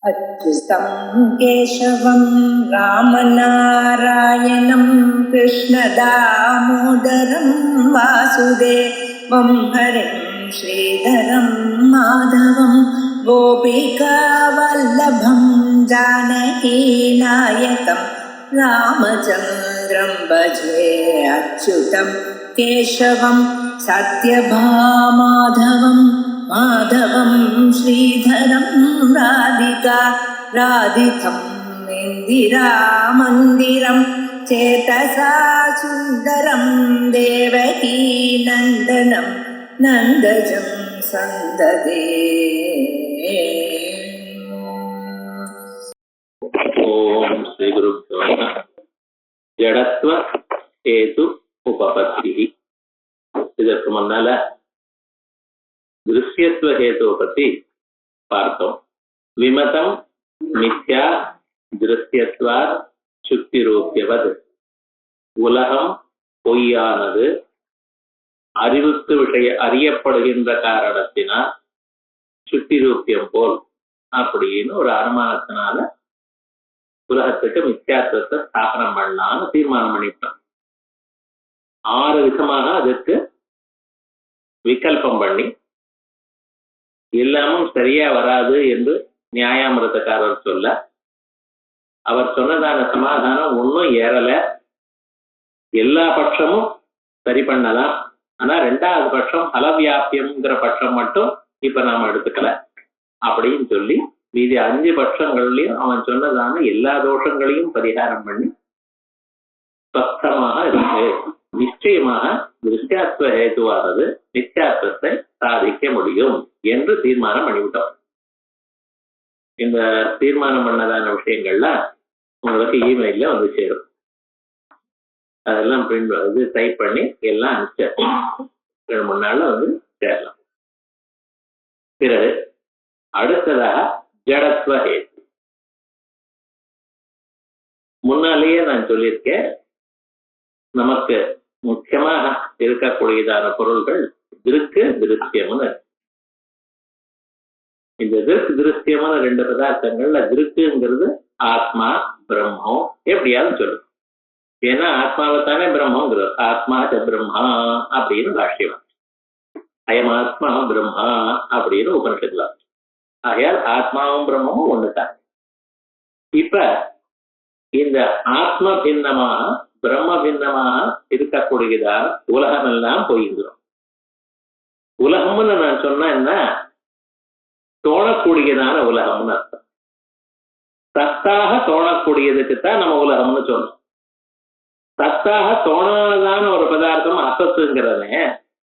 अच्युतं केशवं रामनारायणं कृष्णदामोदरं वासुदेवं हरिं श्रीधरं माधवं गोपिकावल्लभं जानकीनायकं रामचन्द्रं भजे अच्युतं केशवं सत्यभामाधवं माधवं श्रीधरं राधितं इन्दिरामन्दिरं चेतसा सुन्दरं देवकी नन्दनं नन्दजं सन्ददे। ओम श्री गुरुभ्यो नमः। जडत्व हेतु उपपत्ति இதற்கு முன்னால திருஷ்யத்துவ ஹேதுவை பத்தி பார்த்தோம். விமதம் மித்யா திருஷ்யத்வாத் சுக்தி ரூபியவது, உலகம் பொய்யானது அறிவுக்கு அறியப்படுகின்ற காரணத்தினால் சுக்தி ரூபியம் போல் அப்படின்னு ஒரு அனுமானத்தினால உலகத்துக்கு மித்யாத்துவத்தை ஸ்தாபனம் பண்ணலான்னு தீர்மானம் பண்ணிட்டோம். 6 விதமாக அதுக்கு விகல்பம் பண்ணி எல்லாமும் சரியா வராது என்று நியாயாமிரதக்காரர் சொல்ல, அவர் சொன்னதான சமாதானம் ஒன்றும் ஏறல. எல்லா பட்சமும் சரி பண்ணலாம், ஆனா 2வது பட்சம் பலவியாபியம்ங்கிற பட்சம் மட்டும் இப்ப நாம எடுத்துக்கல அப்படின்னு சொல்லி மீதி 5 பட்சங்கள்லயும் அவன் சொன்னதான எல்லா தோஷங்களையும் பரிகாரம் பண்ணி ஸ்பஷ்டமாக இருக்கு. நிச்சயமாக திருஷ்யாத்வ ஹேதுவானது நித்தியாத்வத்தை சாதிக்க முடியும் என்று தீர்மானம் பண்ணிவிட்டோம். இந்த தீர்மானம் பண்ணதான விஷயங்கள்லாம் உங்களுக்கு இமெயில்ல வந்து சேரும். அதெல்லாம் பிரிண்ட் டைப் பண்ணி எல்லாம் அனுப்பிச்சு 2-3 நாள்ல வந்து சேரலாம். பிறகு அடுத்ததாக ஜடத்வ ஹேது. முன்னாலேயே நான் சொல்லியிருக்கேன், நமக்கு முக்கியமாக இருக்கக்கூடியதான பொருள்கள் திருக்கு திருஷ்யம்னு. இந்த திருக்கு திருஷ்யமான 2 பதார்த்தங்கள்ல திருக்குங்கிறது ஆத்மா பிரம்மம் எப்படியாவது சொல்லு. ஏன்னா ஆத்மாவை தானே பிரம்மங்கிறது. ஆத்மா ச பிரம்மா அப்படின்னு பாஷ்யம், அயம் ஆத்மா பிரம்மா அப்படின்னு உபனிஷத்துல. ஆகையால் ஆத்மாவும் பிரம்மமும் ஒண்ணுதான். இப்ப இந்த ஆத்ம பின்னமாக பிரம்ம பின்னமாக இருக்கக்கூடியதான உலகம் எல்லாம் போயிருக்கிறோம். உலகம்னு நான் சொன்னா என்ன, தோணக்கூடியதான உலகம்னு அர்த்தம். சத்தாக தோணக்கூடியதுக்குத்தான் நம்ம உலகம்னு சொன்னோம். சத்தாக தோணாதான ஒரு பதார்த்தம் அசத்துங்கிறதே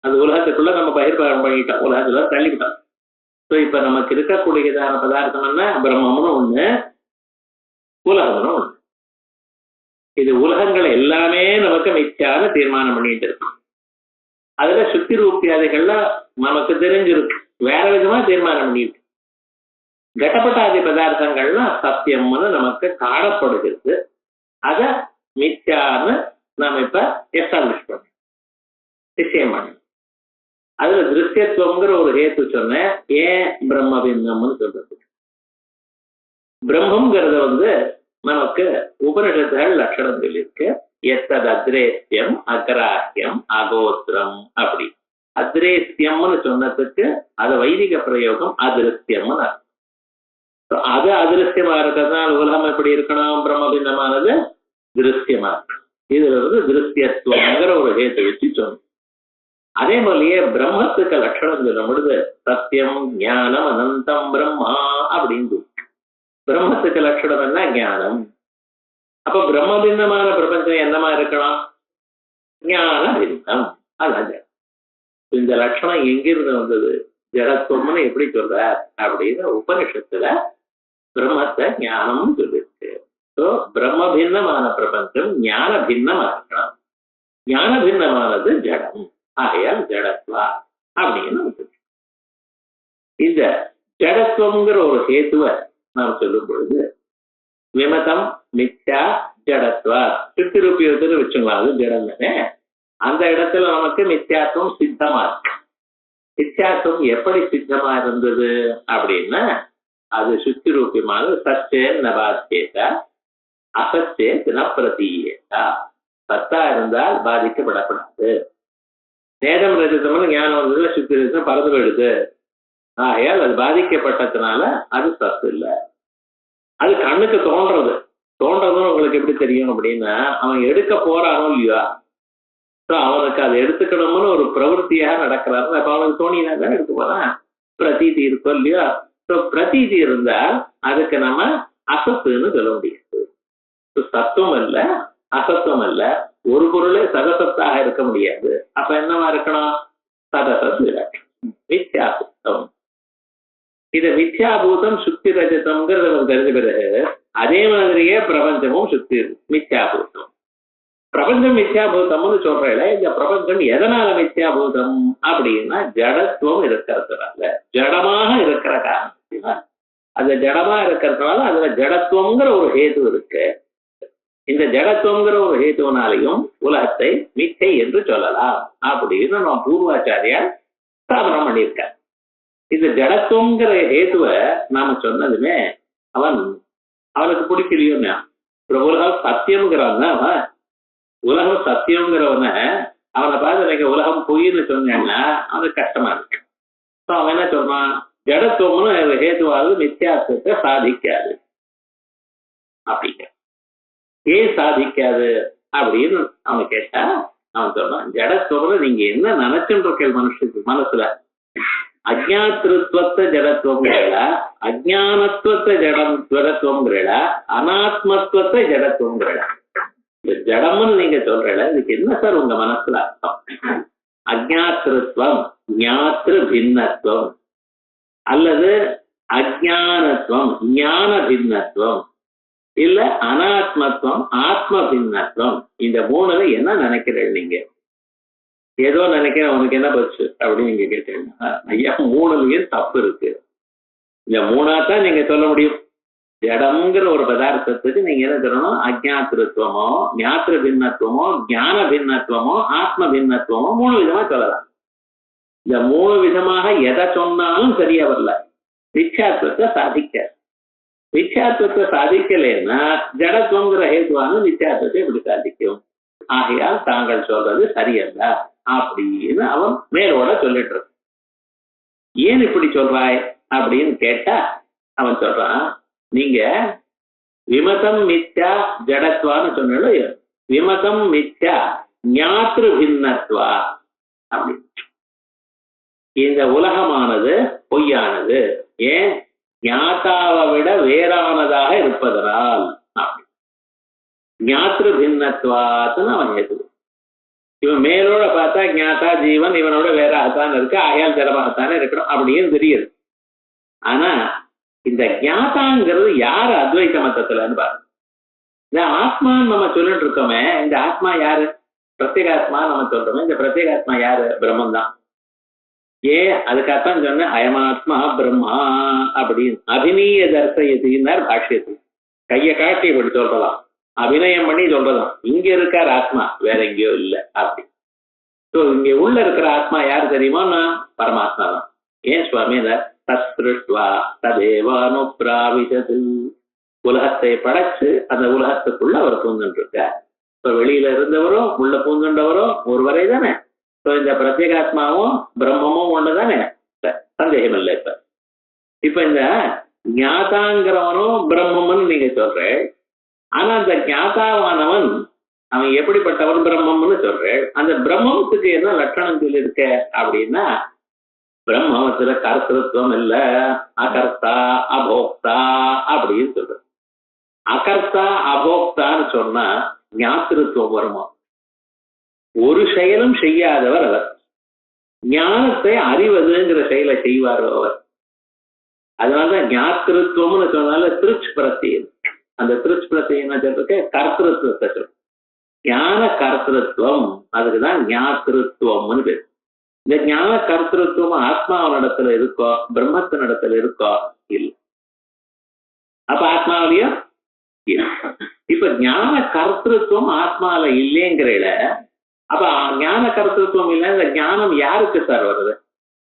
அது உலகத்துக்குள்ள நம்ம பகிர்பாடு பண்ணிட்டோம், உலகத்துல தள்ளிவிட்டோம். ஸோ இப்ப நமக்கு இருக்கக்கூடியதான பதார்த்தம் என்ன, பிரம்மம்னு ஒண்ணு, உலகம்னு ஒண்ணு. இது உலகங்கள் எல்லாமே நமக்கு மிச்சான தீர்மானம் பண்ணிட்டு இருக்கு. அதுல சுத்தி ரூபியாதிகள்ல நமக்கு தெரிஞ்சிருக்கு, வேற விதமா தீர்மானம் பண்ணிட்டு. கடப்பட்டாதி பதார்த்தங்கள்லாம் சத்தியம்னு நமக்கு காணப்படுகிறது. அத மிச்சான்னு நாம இப்ப எஸ்டாப்ளிஷ் பண்ண நிச்சயம் பண்ண. அதுல திருஷ்யத்துவங்கிற ஒரு ஹேத்து சொன்னேன். ஏன் பிரம்ம பின்னம்னு சொல்றது, பிரம்மங்கிறத வந்து நமக்கு உபனிஷத்துகள் லட்சணம் சொல்லியிருக்கு. எத்தது அத்ரேஸ்யம் அக்ராஹ்யம் அகோத்திரம் அப்படி. அத்ரேஸ்யம்னு சொன்னதுக்கு அது வைதிக பிரயோகம் அதிருஷ்யம்னு அர்த்தம். அது அதிருஷ்யமா இருக்கிறதுனால உலகம் எப்படி இருக்கணும், பிரம்ம பின்னமானது திருஷ்யமா இருக்கு. இதுல இருந்து திருஷ்யத்துவங்கிற ஒரு ஹேத்து வச்சு சொன்னோம். அதே மாதிரியே பிரம்மத்துக்கு லட்சணம் சொல்லும் பொழுது சத்தியம் ஞானம் அனந்தம் பிரம்மா அப்படின்னு. பிரம்மத்துக்கு லட்சணம் என்ன, ஞானம். அப்ப பிரம்ம பின்னமான பிரபஞ்சம் என்னமா இருக்கணும், ஞான பின்னம். அதான் இந்த லட்சணம் எங்கிருந்து வந்தது, ஜடத்துவம்னு எப்படி சொல்ற அப்படின்னு உபனிஷத்துல பிரம்மத்தை ஞானம்னு சொல்லிருக்கு. ஸோ பிரம்ம பின்னமான பிரபஞ்சம் ஞான பின்னமா இருக்கணும். ஞான பின்னமானது ஜடம், ஆகையால் ஜடத்வா அப்படின்னு இந்த ஜடத்துவங்கிற ஒரு ஹேத்துவை நாம் சொல்லும் பொழுது விமதம் மித்யா ஜடத்வா சுத்தி ரூபியத்துன்னு வச்சுக்கலாம். அது ஜடம் தானே. அந்த இடத்துல நமக்கு மித்யாத்துவம் சித்தமா இருக்கு. மித்யாத்துவம் எப்படி சித்தமா இருந்தது அப்படின்னா, அது சுத்தி ரூபியமாக சச்சேன் நபாச்சேத அசச்சேத் ந பிரதீயேதா. சத்தா இருந்தால் பாதிக்கப்படப்படாது. நேரம் ரஜிதம்னு ஞானம் வந்ததுல சுத்தி ரஜிதம் பறந்து போயிடுது. ஆகையால் அது பாதிக்கப்பட்டதுனால அது சத்து இல்லை. அது கண்ணுக்கு தோன்றதுன்னு உங்களுக்கு எப்படி தெரியும் அப்படின்னா, அவன் எடுக்க போறானோ இல்லையா, அவனுக்கு அதை எடுத்துக்கணும்னு ஒரு பிரவருத்தியாக நடக்கிறாரு. அப்ப அவனுக்கு தோணினா தான் எடுக்க போறான். பிரதீதி இருக்கும் இல்லையா? பிரதீதி இருந்தால் அதுக்கு நம்ம அசத்துன்னு சொல்ல முடியாது. சத்துவம் அல்ல, அசத்துவம் அல்ல. ஒரு பொருளே சதசத்தாக இருக்க முடியாது. அப்ப என்னவா இருக்கணும்? சதசத்து மித்யாபூதம். இத மித்யாபூதம் சுத்தி ரஜதம்ங்கிறது நமக்கு தெரிஞ்ச பிறகு அதே மாதிரியே பிரபஞ்சமும் சுத்தி மித்யாபூதம். பிரபஞ்சம் மித்யாபூதம்னு சொல்றேன். இந்த பிரபஞ்சம் எதனால மித்யாபூதம் அப்படின்னா ஜடத்துவம் இருக்கிறதுனால, ஜடமாக இருக்கிற காரணத்தினால். அந்த ஜடமா இருக்கிறதுனால அதுல ஜடத்துவங்கிற ஒரு ஹேது இருக்கு. இந்த ஜடத்துவங்கிற ஒரு ஹேதுனாலையும் உலகத்தை மித்தை என்று சொல்லலாம் அப்படின்னு நம்ம பூர்வாச்சாரியார் ஸ்தாபனம் பண்ணியிருக்கார். இந்த ஜடத்துவங்கிற ஹேதுவை நாம சொன்னதுமே அவனுக்கு பிடிக்கலையோன்னா, உலகம் சத்தியம்ங்கிறவன் அவன் உலகம் சத்தியம்ங்கிறவன அவனை பார்த்து நீங்க உலகம் பொய்ன்னு சொன்னேன்னா அவனுக்கு கஷ்டமா இருக்கு. அவன் என்ன சொல்றான்? ஜடத்துவம்னு ஹேதுவாவது மித்தியாசத்தை சாதிக்காது அப்படிங்க. ஏன் சாதிக்காது அப்படின்னு அவன் கேட்டா அவன் சொல்றான், ஜடத்துவம்னு நீங்க என்ன நினைச்சுட்டு இருக்க மனசுல அஜ்ஞாத்திருத்வத்தை ஜடத்துவங்கிறா, அஜ்ஞானத்துவத்தை ஜடத்துவங்கிறா, அனாத்மத்துவத்தை ஜடத்துவங்கிறா. ஜடம்னு நீங்க சொல்றல, இதுக்கு என்ன சார் உங்க மனசுல அர்த்தம்? அஜ்ஞாத்திருத்வம், ஞாத்திரு பின்னத்துவம், அல்லது அஜ்ஞானத்துவம் ஞான பின்னத்துவம், இல்ல அனாத்மத்துவம் ஆத்ம பின்னத்துவம். இந்த மூணுல என்ன நினைக்கிறேன் நீங்க? ஏதோ நினைக்கிறேன், உனக்கு என்ன போச்சு அப்படின்னு நீங்க கேட்டீங்கன்னா, ஐயா மூணுலயும் தப்பு இருக்கு. இந்த மூணாத்தான் நீங்க சொல்ல முடியும். ஜடம்ங்கிற ஒரு பதார்த்தத்துக்கு நீங்க என்ன சொல்லணும்? அஜ்ஞாத்திருத்துவமோ ஞாத்திர பின்னத்துவமோ ஞான பின்னத்துவமோ ஆத்ம பின்னத்துவமோ மூணு விதமா சொல்லலாம். இந்த மூணு விதமாக எதை சொன்னாலும் சரியா வரல. மித்யாத்வத்தை சாதிக்க, மித்யாத்வத்தை சாதிக்கலைன்னா ஜடத்துவங்கிற ஹேதுவான மித்யாத்வத்தை எப்படி சாதிக்கும்? ஆகையால் தாங்கள் சொல்றது சரியல்ல அப்படின்னு அவன் மேலோட சொல்லிட்டு இருக்க. ஏன் இப்படி சொல்றாய் அப்படின்னு கேட்டா அவன் சொல்றான், நீங்க விமதம் மித்யா ஜடத்வான்னு சொன்னாலும் விமதம் மித்யா ஞாத்ரு பின்னத்வா அப்படி. இந்த உலகமானது பொய்யானது. ஏன்? ஞாதாவை விட வேறானதாக இருப்பதனால். அப்படி ஞாத்ரு பின்னத்வாத்துன்னு அவன் ஏது. இவன் மேலோட பார்த்தா ஞாதா ஜீவன் இவனோட வேறாகத்தான் இருக்கு, ஆகையால் ஜடமாகத்தானே இருக்கணும் அப்படின்னு தெரியுது. ஆனா இந்த ஞாதாங்கிறது யாரு அத்வைத மத்தத்துலன்னு பாருங்க. இந்த ஆத்மான்னு நம்ம சொல்லிட்டு இருக்கோமே, இந்த ஆத்மா யாரு? பிரத்யேகாத்மா நம்ம சொல்றோமே, இந்த பிரத்யேகாத்மா யாரு? பிரம்மன் தான். அதுக்காகத்தான் சொன்ன அயமாத்மா பிரம்மா அப்படின்னு அபிநீய தர்சயத்தினார் பாஷ்யத்தில். கையை காட்டி இப்படி சொல்றலாம், அபிநயம் பண்ணி சொல்றதாம், இங்க இருக்கார் ஆத்மா, வேற எங்கேயோ இல்லை அப்படி. ஸோ இங்க உள்ள இருக்கிற ஆத்மா யாரு தெரியுமா? பரமாத்மா தான். ஏன் சுவாமி தஸ்ருஷ்வா ததேவானுப்ராவிதது, உலகத்தை படைச்சு அந்த உலகத்துக்குள்ள அவர் பூந்துட்டு இருக்கார். இப்ப வெளியில இருந்தவரோ உள்ள பூந்துண்டவரோ ஒருவரே தானே. இந்த பிரத்யேகாத்மாவும் பிரம்மமும் ஒண்ணுதானே, சந்தேகம் இல்லை. இப்ப இந்த ஞாதாங்கிறவனும் பிரம்மம்னு நீங்க சொல்றேன். ஆனா அந்த ஞாதாவானவன் அவன் எப்படிப்பட்டவன்? பிரம்மம்னு சொல்றேன். அந்த பிரம்மத்துக்கு என்ன லட்சணம் சொல்லியிருக்க அப்படின்னா, பிரம்மத்துல கர்த்திருவம் இல்ல, அகர்த்தா அபோக்தா அப்படின்னு சொல்ற. அகர்த்தா அபோக்தான்னு சொன்னா ஞாத்திருத்துவம் வருமா? ஒரு செயலும் செய்யாதவர் அவர். ஞானத்தை அறிவதுங்கிற செயலை செய்வார் அவர். அதனாலதான் ஞாத்திருத்துவம்னு சொன்னால திருச்சி பிரத்தியம். அந்த திருச்சி பிரத்தியம் என்ன சொல்றதுக்கு? கர்த்திருவத்தை சொல்ற. ஞான கர்த்திருவம், அதுக்குதான் ஞாத்திருத்துவம்னு பேர். இந்த ஞான கர்த்திருவம் ஆத்மாவனிடத்துல இருக்கோ பிரம்மத்தினிடத்துல இருக்கோ? இல்லை. அப்ப ஆத்மாவிலையும் இல்லை. இப்ப ஞான கர்த்திருவம் ஆத்மால இல்லைங்கிறத, அப்ப ஞான கர்த்திருவம் இல்லை, இந்த ஞானம் யாருக்கு சார் வருது?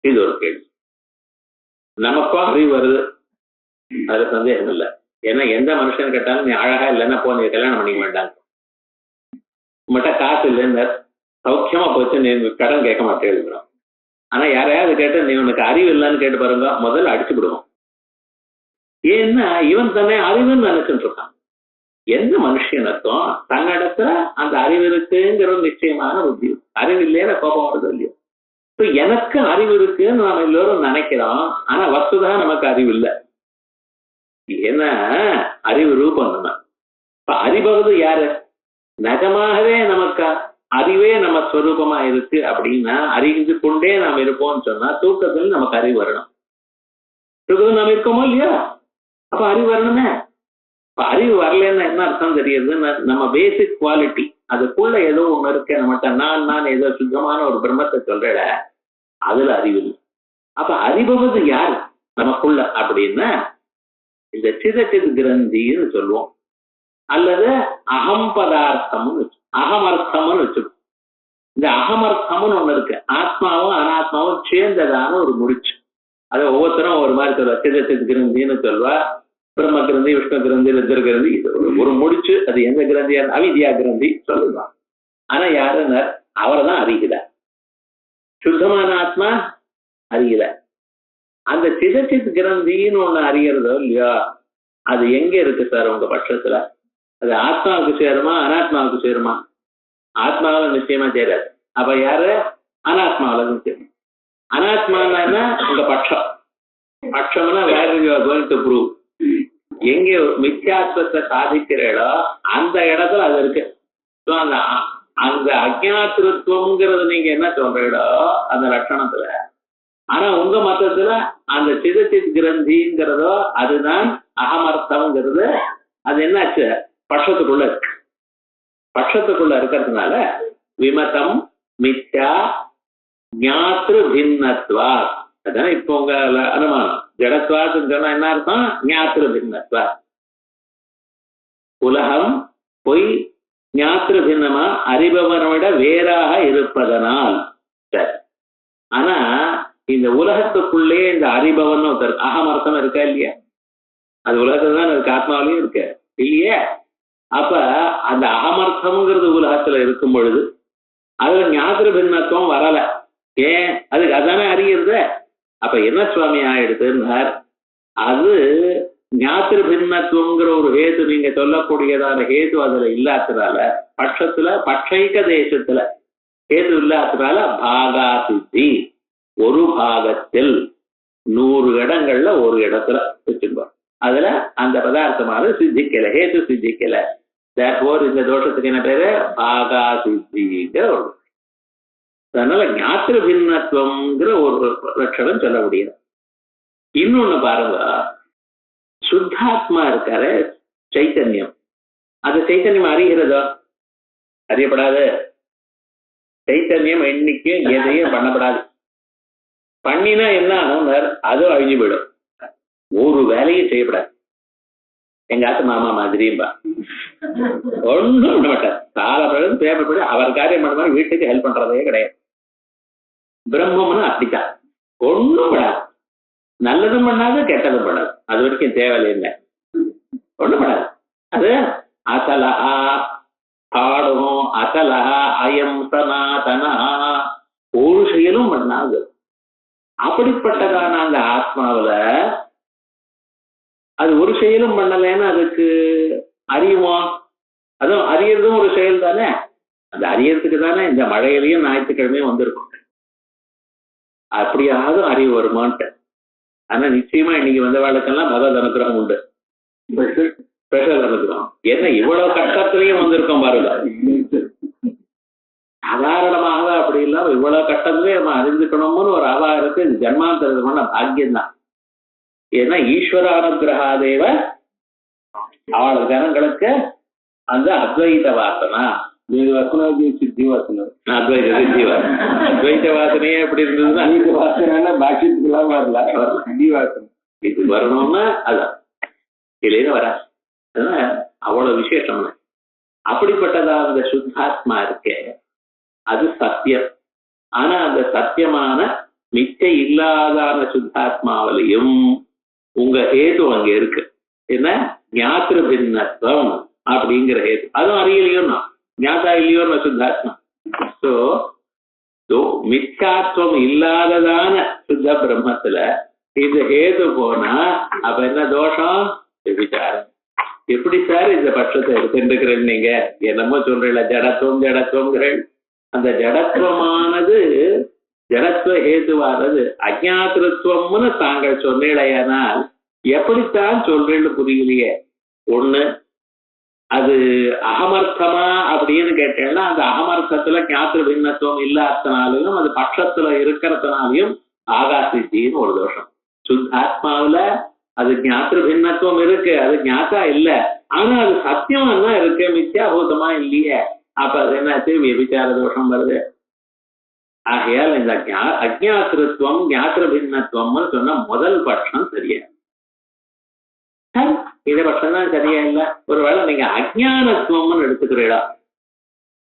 இது ஒரு கேள்வி. நமக்கும் அறிவு வருது, அதுல சந்தேகம் இல்லை. ஏன்னா எந்த மனுஷன் கேட்டாலும் நீ அழகா இல்லைன்னா போன கல்யாணம் பண்ணிக்க வேண்டாம். உங்கள்கிட்ட காசு இல்லைன்னு சௌக்கியமா போச்சு, நீ கடன் கேட்க மாட்டேன். ஆனா யாரையாவது கேட்டு நீ உனக்கு அறிவு இல்லைன்னு கேட்டு பாருங்க, முதல்ல அடிச்சு விடுவோம். ஏன்னா இவன் தன்னை அறிவுன்னு நினைச்சுட்டு இருக்கான். எந்த மனுஷனுக்கும் தன்னிடத்துல அந்த அறிவு இருக்குங்கிற ஒரு நிச்சயமான புத்தி. அறிவு இல்லையா கோபம் வருது இல்லையோ. இப்போ எனக்கு அறிவு இருக்குன்னு நாம எல்லோரும் நினைக்கிறோம். ஆனா வஸ்துதா நமக்கு அறிவு இல்லை. ஏன்னா அறிவு ரூபம் நம்ம. இப்ப அறிபவது யாரு? நிஜமாகவே நமக்கு அறிவே நம்ம ஸ்வரூபமா இருக்கு அப்படின்னா அறிந்து கொண்டே நாம் இருப்போம்னு சொன்னா தூக்கத்தில் நமக்கு அறிவு வரணும். தூக்கத்தில் நாம் இருக்கோமோ இல்லையா? அப்ப அறிவு வரணுமே. இப்ப அறிவு வரலன்னா என்ன அர்த்தம் தெரியுது? நம்ம பேசிக் குவாலிட்டி அதுக்குள்ள ஏதோ ஒண்ணு இருக்கு நம்மகிட்ட. நான் ஏதோ சுத்தமான ஒரு பிரம்மத்தை சொல்றேட, அதுல அறிவு இல்லை. அப்ப அறிபவது யாரு நமக்குள்ள அப்படின்னா இந்த சிதச்சித் கிரந்தின்னு சொல்லுவோம், அல்லது அகம் பதார்த்தம்னு அகமர்த்தம்னு வச்சுக்கோம். இந்த அகமர்த்தம்னு ஒண்ணு இருக்கு. ஆத்மாவும் அனாத்மாவும் சேர்ந்ததான ஒரு முடிச்சு. அதை ஒவ்வொருத்தரும் ஒரு மாதிரி சொல்லுவா. சிதச்சித் கிரந்தின்னு சொல்வா, பிரம்ம கிரந்தி, விஷ்ணு கிரந்தி, ருத்ர கிரந்தி. இது ஒரு முடிச்சு. அது எந்த கிரந்தியா? அவித்யா கிரந்தி சொல்லுவான். ஆனா யாருன்னு அவரை தான் அறிகிறார். சுத்தமான ஆத்மா அறியல. அந்த சிதச்சித் கிரந்தின்னு ஒண்ணு அறியறதோ இல்லையா, அது எங்க இருக்கு சார் உங்க பட்சத்துல? அது ஆத்மாவுக்கு சேருமா அனாத்மாவுக்கு சேருமா? ஆத்மாவில நிச்சயமா சேராது. அப்ப யாரு? அனாத்மாவில சேரும். அனாத்மானா உங்க பட்சம். பட்சம்னா வேற you are going to prove. எங்க மித்யாத்வத்தை சாதிக்கிறீடோ அந்த இடத்துல அது இருக்கு. அந்த அந்த அஜ்ஞாத்திருத்துவம்ங்கிறது நீங்க என்ன சொல்றீடோ அந்த லட்சணத்துல. ஆனா உங்க மதத்துல அந்த சிதச்சித் கிரந்திங்கிறதோ அதுதான் அகமர்த்தம்ங்கிறது. அது என்னாச்சு? பட்சத்துக்குள்ள இருக்கு. பட்சத்துக்குள்ள இருக்கிறதுனால விமதம் மித்யா ஞாத்ரு பின்னத்வா. அதான் இப்போ உங்க அனுமானம். ஜடத்வாத்துன்னு சொன்னா என்ன அர்த்தம்? ஞாத்ரு பின்னத்வா. உலகம் பொய், ஞாத்ரு பின்னமா அறிபவனோட வேறாக இருப்பதனால். சரி, ஆனா இந்த உலகத்துக்குள்ளே இந்த அறிபவன் ஒருத்தர் அகமர்த்தம் இருக்கா இல்லையா? அது உலகத்துல தான் இருக்கு, ஆத்மாவிலையும் இருக்கு இல்லையே. அப்ப அந்த அகமர்த்தம்ங்கிறது உலகத்துல இருக்கும் பொழுது அதுல ஞாத்திர பின்னத்துவம் வரல. ஏன்? அதுக்கு அதானே அறிகிறது. அப்ப என்ன சுவாமி ஆயிடுதுன்னார், அது ஞாத்திர பின்னத்துவங்கிற ஒரு ஹேது நீங்க சொல்லக்கூடியதான ஹேது அதுல இல்லாததால, பட்சத்துல பட்சைக தேசத்துல ஹேது இல்லாததால பாகா சித்தி, ஒரு பாகத்தில் 100 இடங்கள்ல ஒரு இடத்துல வச்சுருப்போம். அதுல அந்த பதார்த்தமானது சித்திக்கல, ஹேது சித்திக்கல. தேர்ஃபோர் இந்த தோஷத்துக்கு என்ன பேரு? பாகா சித்திங்கிற ஒரு. அதனால ஞாத்திர பின்னத்துவங்கிற ஒரு லட்சணம் சொல்ல முடியாது. இன்னொன்னு பாருங்க, சுத்தாத்மா இருக்காரு சைத்தன்யம். அந்த சைத்தன்யம் அறிகிறதோ? அறியப்படாது. சைத்தன்யம் என்னைக்கும் எதையும் பண்ணப்படாது. பண்ணினா என்ன ஆகும்? அதுவும் அழிஞ்சு போயிடும். ஒரு வேலையும் செய்யப்படாது. எங்க ஆத்து மாமா மாதிரியும்பா ஒன்றும் பண்ண மாட்டார். காலப்படும் பேப்பர் அவர் காரியம் பண்ண மாதிரி வீட்டுக்கு ஹெல்ப் பண்றதே கிடையாது. பிரம்மம்னு அப்படித்தான். ஒன்றும் பண்ணாது. நல்லதும் பண்ணாது, கெட்டதும் பண்ணாது. அது வரைக்கும் தேவையில்லை. ஒன்றும் பண்ணாது. அது அசலஹா பாடும், அசலஹா அயம் சனாதனா, ஒரு செயலும் பண்ணாது. அப்படிப்பட்டதான அந்த ஆத்மாவில அது ஒரு செயலும் பண்ணலைன்னு அதுக்கு அறியுமா? அதுவும் அறியறதும் ஒரு செயல் தானே. அந்த அறியறதுக்கு தானே இந்த மழையிலையும் ஞாயிற்றுக்கிழமையும் வந்திருக்கும். அப்படியாவது அறிவு வருமான்ட்டு. ஆனா நிச்சயமா இன்னைக்கு வந்த வாழ்க்கெல்லாம் பகவத் அனுகிரகம் உண்டு, ஸ்பெஷல் அனுகிரகம். ஏன்னா இவ்வளவு கஷ்டத்திலையும் வந்திருக்கோம் பாருங்க. சாதாரணமாக அப்படி இல்லாம இவ்வளவு கட்டத்திலே நம்ம அறிந்துக்கணும்னு ஒரு அவா இருக்கு. ஜன்மாந்தரமான பாக்கியம்தான். ஏன்னா ஈஸ்வர அனுகிரகாதேவ அவள ஜனங்களுக்கு அந்த அத்வைத வாசனா, சித்தி வாசனை, அத்வைத சித்தி வாசனை. அத்வைத வாசனையே எப்படி இருந்ததுன்னா வாசனை பாக்கியத்துக்குலாம் வரல, சித்தி வாசனை இது வரணும்னா அதான் இல்லைன்னு வர. அதனால அவ்வளவு விசேஷம். அப்படிப்பட்டதா அந்த சுத்தாத்மா இருக்கே அது சத்தியம். ஆனா அந்த சத்தியமான மிச்சை இல்லாத சுத்தாத்மாவிலையும் உங்க ஹேது அங்க இருக்கு. என்ன ஞாத்திரு பின்னத்துவம் அப்படிங்கிற ஹேது. அதுவும் அறியலையோன்னா ஞாதா இல்லையோன்னு சுத்தாத்மா. ஸோ மிச்சாத்வம் இல்லாததான சுத்த பிரம்மத்துல இந்த ஹேது போனா அப்ப என்ன தோஷம்? விசாரம். எப்படி சார் இந்த பட்சத்தை எடுத்துருக்கிறேன் நீங்க? என்னமோ சொல்றீங்களா ஜடத்துவம் ஜடத்துவங்கிறேன். அந்த ஜடத்துவமானது ஜடத்துவ ஹேதுவானது அஜாத்திருத்துவம்னு தாங்கள் சொன்னீழையானால் எப்படித்தான் சொல்றேன்னு புரியலையே. ஒண்ணு அது அகமர்த்தமா அப்படின்னு கேட்டேன்னா அந்த அகமர்த்தத்துல ஞாத்திர பின்னத்துவம் இல்லாதனாலையும் அது பட்சத்துல இருக்கிறதுனாலையும் ஆகாசித்தின்னு ஒரு தோஷம். சுத்தாத்மாவில அது ஞாத்திர பின்னத்துவம் இருக்கு, அது ஞாத்தா இல்ல, ஆனா அது சத்தியமா தான் இருக்கு, மித்யாபூதமா இல்லையே. அப்ப அது என்னாச்சு? விபச்சார தோஷம் வருது. ஆகையால் இந்த அஜ்ஞாத்திருத்துவம் ஞாத்திர பின்னத்துவம்னு சொன்னா முதல் பட்சம் சரியா, இந்த பட்சம் தான் சரியா இல்ல. ஒருவேளை நீங்க அஜ்ஞானத்துவம்னு எடுத்துக்கிறீங்களா?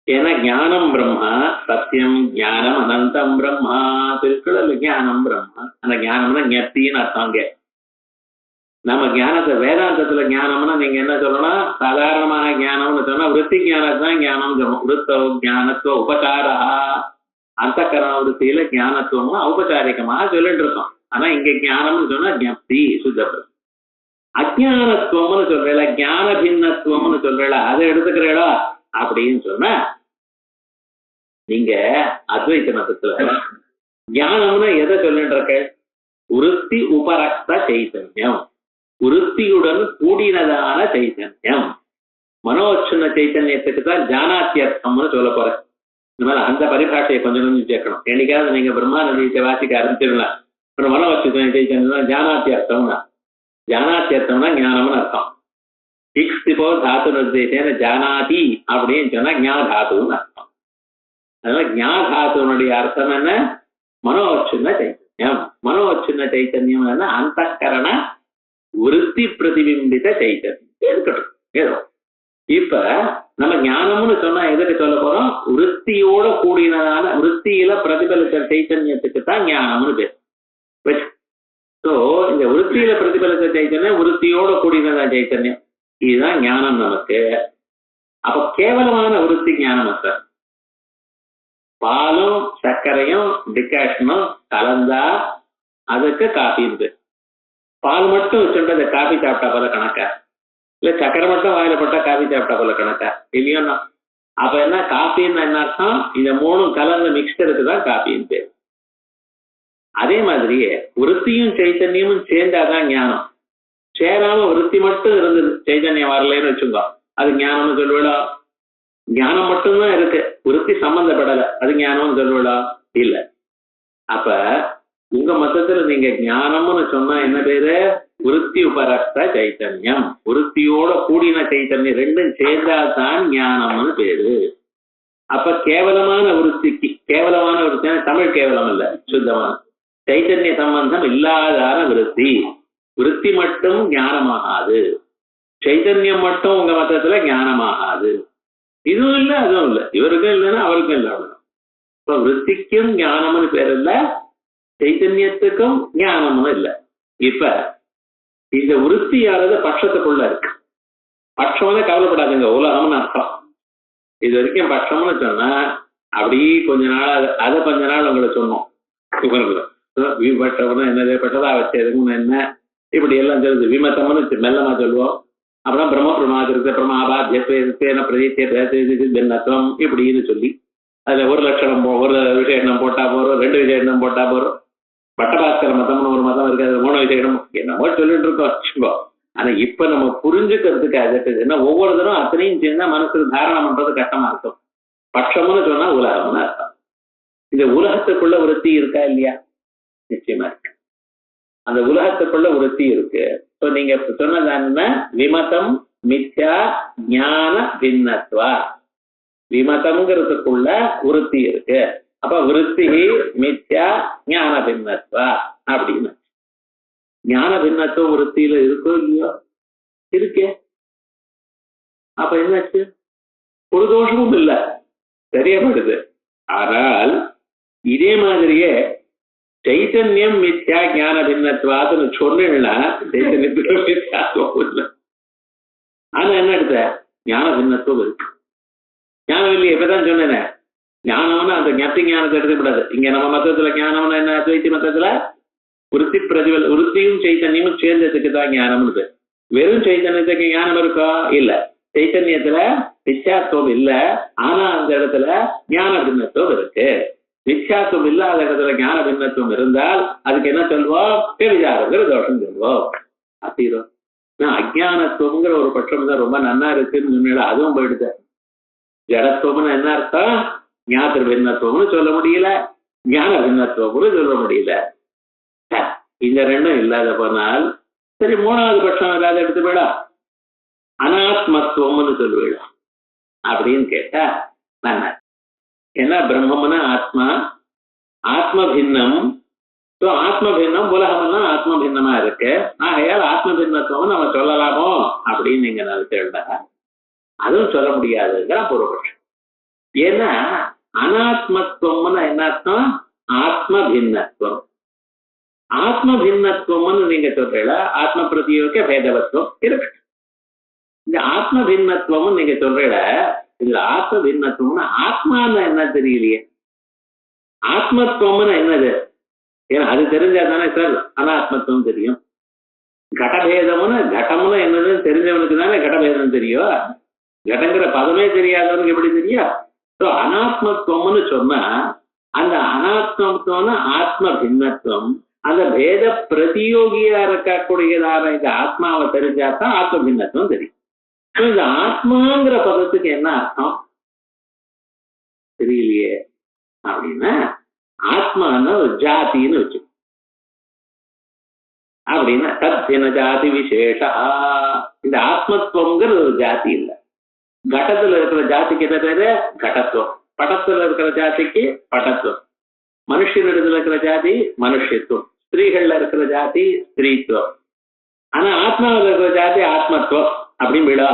ஏன்னா ஞானம் பிரம்மா, சத்தியம் ஞானம் அனந்தம் பிரம்மா, திருக்குறள் ஞானம் பிரம்மா. அந்த ஞானம்னா ஞப்தின்னு அர்த்தம். நம்ம ஞானத்தை வேதாந்தத்துல ஞானம்னா நீங்க என்ன சொல்லணும்? சாதாரணமான ஞானம்னு சொன்னா விருத்தி ஞானத்தான் ஞானம் சொல்லணும். விருத்த ஞானத்துவ உபசாரா, அந்த கரண விருத்தியில ஞானத்துவமா ஔபச்சாரிகமாக சொல்லிட்டு இருக்கோம். ஆனா இங்க ஞானம்னு சொன்னா ஞப்தி சுத்தம். அஜானத்துவம்னு சொல்றேல, ஞான பின்னத்துவம்னு சொல்றேல, அதை எடுத்துக்கிறீங்களா அப்படின்னு சொன்னா நீங்க அத்வைத மதத்துல ஞானம்னா எதை சொல்லிட்டு இருக்க? விருத்தி உபரக்த சைத்தன்யம், விருத்தியுடன் கூடினதான சைத்தன்யம். மனோச்சுன்ன சைத்தன்யத்துக்கு தான் ஜானாத்தியர்த்தம்னு சொல்ல போறேன். இந்த மாதிரி அந்த பரிபாஷையை கொஞ்சம் கொஞ்சம் சேர்க்கணும். என்னைக்காவது நீங்க பிரம்மானந்தத்தை வாசிக்க ஆரம்பிச்சிடலாம். மனோச்சுன்ன சைத்தன்யம் தான் ஜானாத்தியர்த்தம்னா. ஜானாத்தியர்த்தம்னா ஞானம்னு அர்த்தம். இப்போ தாத்து நிர்தேசேன ஜானாதி அப்படின்னு சொன்னா ஞாதாத்துன்னு அர்த்தம். அதனால ஞாதாத்துவனுடைய அர்த்தம் என்ன? மனோச்சுன்ன சைத்தன்யம். மனோச்சுன்ன சைத்தன்யம் என்ன? அந்த கரண விருத்தி பிரதிபிம்பித்த சைத்தன்யம் இருக்கட்டும் ஏதோ. இப்ப நம்ம ஞானம்னு சொன்னா எதுக்கு சொல்ல போறோம்? விருத்தியோட கூடினதான விருத்தியில பிரதிபலித்த சைத்தன்யத்துக்கு தான் ஞானம்னு பேர். ஸோ இந்த விருத்தியில பிரதிபலித்த சைத்தன்யம், விருத்தியோட கூடினதா சைத்தன்யம், இதுதான் ஞானம் நமக்கு. அப்ப கேவலமான விருத்தி ஞானம் சார். பாலும் சர்க்கரையும் டிகாஷனும் கலந்தா அதுக்கு காஃபின்னு பேர். பால் மட்டும் வச்சுட்டு அந்த காஃபி சாப்பிட்டா போல கணக்கா? இல்ல சக்கரை மட்டும் வாயில போட்டா காஃபி சாப்பிட்டா போல கணக்கா? இல்லையோன்னா அப்ப என்ன காஃபின்னு என்ன அர்த்தம்? இந்த மூணும் கலந்த மிக்சருக்கு தான் காஃபின்னு பேர். அதே மாதிரியே விருத்தியும் சைத்தன்யமும் சேர்ந்தாதான் ஞானம். சேராம விருத்தி மட்டும் இருந்தது, சைத்தன்யம் வரலன்னு வச்சுக்கோ, அது ஞானம்னு சொல்லுவா? ஞானம் மட்டும்தான் இருக்கு, விருத்தி சம்பந்தப்படலை, அது ஞானம்னு சொல்லுவா? இல்ல. அப்ப உங்க மொத்தத்துல நீங்க ஞானம்னு சொன்னா என்ன பேரு? விருத்தி உபரக்த சைத்தன்யம், விருத்தியோட கூடின சைத்தன்யம் ரெண்டும் சேர்ந்தாதான் ஞானம்னு பேரு. அப்ப கேவலமான விருத்திக்கு, கேவலமான விருத்தி தமிழ் கேவலம் இல்ல, சுத்தமான சைத்தன்ய சம்பந்தம் இல்லாதான விருத்தி, விருத்தி மட்டும் ஞானமாகாது, சைத்தன்யம் மட்டும் உங்க மொத்தத்துல ஞானமாகாது. இதுவும் இல்லை அதுவும் இல்லை, இவருக்கும் இல்லைன்னா அவருக்கும் இல்லை. அவ்வளவு. இப்ப விருத்திக்கும் ஞானம்னு பேர் இல்ல, சைத்தன்யத்துக்கும் ஞானம்னு இல்லை. இப்ப இந்த விருத்தியானது பட்சத்துக்குள்ள இருக்கு. பட்சம்னு கவலைப்படாதுங்க, உலகம்னு அர்த்தம். இது வரைக்கும் பட்சம்னு சொன்னா அப்படி கொஞ்ச நாள் அதை கொஞ்ச நாள் உங்களுக்கு சொன்னோம். விபட்டம்னு என்னது, பட்டதா வச்சதுன்னு என்ன, இப்படி எல்லாம் சொல்லுது. விமத்தம்னு மெல்லமா சொல்லுவோம். அப்புறம் பிரம்ம பிரமாதிருத்த பிரமாபாத்தியன பிரதித்தியம் இப்படின்னு சொல்லி அதுல ஒரு லட்சணம் ஒரு விசேஷம் போட்டா போறோம், 2 விசேஷம் போட்டா போறோம். பட்டபாஸ்கர மதம்னு ஒரு மதம் இருக்கு, அது 3 விசேஷம் என்னமோ சொல்லிட்டு இருக்கோம். ஆனா இப்ப நம்ம புரிஞ்சுக்கிறதுக்கு அது என்ன, ஒவ்வொரு தரம் அத்தனையும் சேர்ந்தா மனசுக்கு தாரணம் பண்றது கஷ்டமா இருக்கும். பட்சம்னு சொன்னா உலகம்னு அர்த்தம். இந்த உலகத்துக்குள்ள விருத்தி இருக்கா இல்லையா? நிச்சயமா இருக்கு. அந்த உலகத்துக்குள்ள விருத்தி இருக்கு. நீங்க சொன்னது விமதம் மித்யா ஞான பின்னத்வா, விமதம்ங்கிறதுக்குள்ள விருத்தி இருக்கு. அப்ப விருத்தி மித்யா ஞான பின்னத்வா அப்படின்னு. ஞான பின்னத்துவம் விருத்தியில இருக்கோ இல்லையோ? இருக்கே. அப்ப என்னாச்சு? ஒரு தோஷமும் இல்லை, தெரியப்படுது. ஆனால் இதே மாதிரியே சைத்தன்யம் மித்யா ஞான பின்னத்வாதுன்னு சொன்னா சைத்தன்யத்துல மித்யாத்துவம் இல்லை. ஆனா என்ன எடுத்த ஞான பின்னத்துவம் இருக்கு. ஞானம் இல்லையே, இப்பதான் சொன்னேனே ஞானம்னா அந்த ஞப்தி ஞானத்தை எடுத்துக்கூடாது. இங்க நம்ம மதத்துல ஞானம்னா என்ன, அத்வைத்தி மதத்துல விருத்தி பிரதிபல் விருத்தியும் சைத்தன்யமும் சேர்ந்ததுக்கு தான் ஞானம்னு. வெறும் சைத்தன்யத்துக்கு ஞானம் இருக்கா? இல்ல. சைத்தன்யத்துல மித்யாத்துவம் இல்ல, ஆனா அந்த இடத்துல ஞான பின்னத்துவம் இருக்கு. மித்யாத்துவம் இல்லாத இடத்துல ஞான பின்னத்துவம் இருந்தால் அதுக்கு என்ன சொல்வோம்? விசாரங்கிற தோஷம் சொல்வோம். அப்படிரும் அஜானத்துவங்கிற ஒரு பட்சம் தான் ரொம்ப நன்னா இருக்குன்னு சொன்னா அதுவும் போயிடுது. ஜடத்துவம்னு என்ன அர்த்தம்? ஞாத்திர பின்னத்துவம்னு சொல்ல முடியல, ஞான பின்னத்துவம்னு சொல்ல முடியல. இந்த ரெண்டும் இல்லாத போனால் சரி, மூணாவது பட்சம் இல்லாத எடுத்து போயிடா அனாத்மத்துவம்னு சொல்லுவிடா அப்படின்னு கேட்டா நான் ஏன்னா பிரம்மம்னா ஆத்மா, ஆத்ம பின்னம். ஆத்ம பின்னம் உலகம்னா ஆத்ம பின்னமா இருக்கு. ஆகையால் ஆத்ம பின்னத்துவம் நம்ம சொல்லலாமோ அப்படின்னு நீங்க நினைச்சா அதுவும் சொல்ல முடியாதுங்கிற பூர்வபட்சம். ஏன்னா அனாத்மத்துவம்னு என்ன அர்த்தம்? ஆத்ம பின்னத்துவம். ஆத்ம பின்னத்துவம்னு நீங்க சொல்றீங்களா, ஆத்ம பிரதியோக பேதவத்துவம் இருக்கு. இந்த ஆத்ம பின்னத்துவம் நீங்க சொல்றீங்கள, இதுல ஆத்ம பின்னத்துவம்னா ஆத்மான்னு என்ன தெரியலையே. ஆத்மத்துவம்னு என்னது? ஏன்னா அது தெரிஞ்சா தானே சார் அனாத்மத்துவம் தெரியும். கடபேதம்னு கடம்னு என்னதுன்னு தெரிஞ்சவனுக்கு தானே கடபேதம் தெரியும். கடங்கிற பதமே தெரியாதவனுக்கு எப்படி தெரியும்? அனாத்மத்துவம்னு சொன்னா அந்த அனாத்மத்துவம்னு ஆத்ம பின்னத்துவம், அந்த பேத பிரதியோகியா இருக்கக்கூடியதான இந்த ஆத்மாவை தெரிஞ்சாதான் ஆத்ம பின்னத்துவம் தெரியும். இந்த ஆத்மாங்கிற பதத்துக்கு என்ன அர்த்தம் தெரியலையே. அப்படின்னா ஆத்மான்னு ஒரு ஜாத்தின்னு வச்சு அப்படின்னா தத்தின ஜாதி விசேஷா. இந்த ஆத்மத்துவங்கிற ஒரு ஜாதி இல்லை. கடத்துல இருக்கிற ஜாதிக்கு என்ன பேரு? கடத்துவம். படத்துல இருக்கிற ஜாதிக்கு படத்துவம். மனுஷனிடத்துல இருக்கிற ஜாதி மனுஷத்துவம். ஸ்திரீகள்ல இருக்கிற ஜாதி ஸ்திரீத்துவம். ஆனா ஆத்மாவில் இருக்கிற ஜாதி ஆத்மத்துவம் அப்படின்னு விடா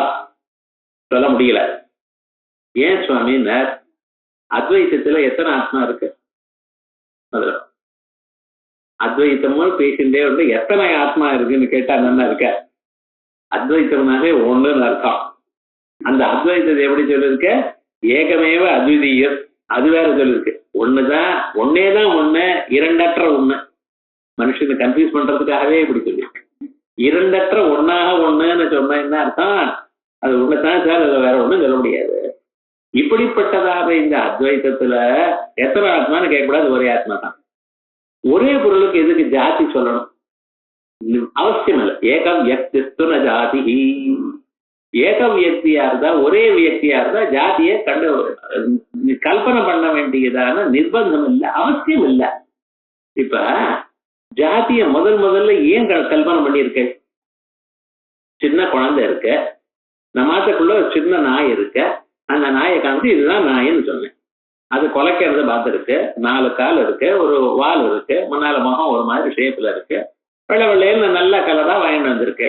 சொல்ல முடியல. ஏன் சுவாமின்னு அத்வைத்தத்துல எத்தனை ஆத்மா இருக்கு? அத்வைத்தமும் பேசிண்டே வந்து எத்தனை ஆத்மா இருக்குன்னு கேட்டா நல்லா இருக்க. அத்வைத்தம்னாலே ஒண்ணுன்னு அர்த்தம். அந்த அத்வைத்தத்தை எப்படி சொல்லிருக்க? ஏகமேவ அத்விதீயம். அது வேற சொல்லிருக்கு. ஒண்ணுதான், ஒன்னேதான் ஒண்ணு, இரண்டற்ற ஒண்ணு. மனுஷனை கன்ஃபியூஸ் பண்றதுக்காகவே இப்படி சொல்லியிருக்கு. இரண்டற்ற ஒன்னாக ஒண்ணுன்னு சொன்ன என்ன அர்த்தம்? அது ஒண்ணுதான் சார், அது வேற ஒண்ணும் சொல்ல முடியாது. இப்படிப்பட்டதாக இந்த அத்வைத்தத்துல எத்தனை ஆத்மான்னு கேட்கக்கூடாது, ஒரே ஆத்மா தான். ஒரே பொருளுக்கு எதுக்கு ஜாதி சொல்லணும்? அவசியம் இல்லை. ஏகம் வியக்திஸ்து ந ஜாதி. ஏக வியக்தியா இருந்தா, ஒரே வியக்தியா இருந்தா ஜாதியை கல்பனை பண்ண வேண்டியதான நிர்பந்தம் இல்லை, அவசியம் இல்லை. இப்ப ஜாதிய முதல்ல ஏன் கல்பனை பண்ணியிருக்க? சின்ன குழந்தை இருக்கு, நம்மாத்துக்குள்ள ஒரு சின்ன நாய் இருக்கு. அந்த நாயை காமிச்சு இதுதான் நாயின்னு சொன்னேன். அது குலைக்கிறத பார்த்துருக்கு. 4 கால் இருக்கு, ஒரு வால் இருக்கு, முன்னால முகம் ஒரு மாதிரி ஷேப்ல இருக்கு, வெள்ளை வெள்ளையில நல்ல கலரா வாங்கிட்டு வந்திருக்கு.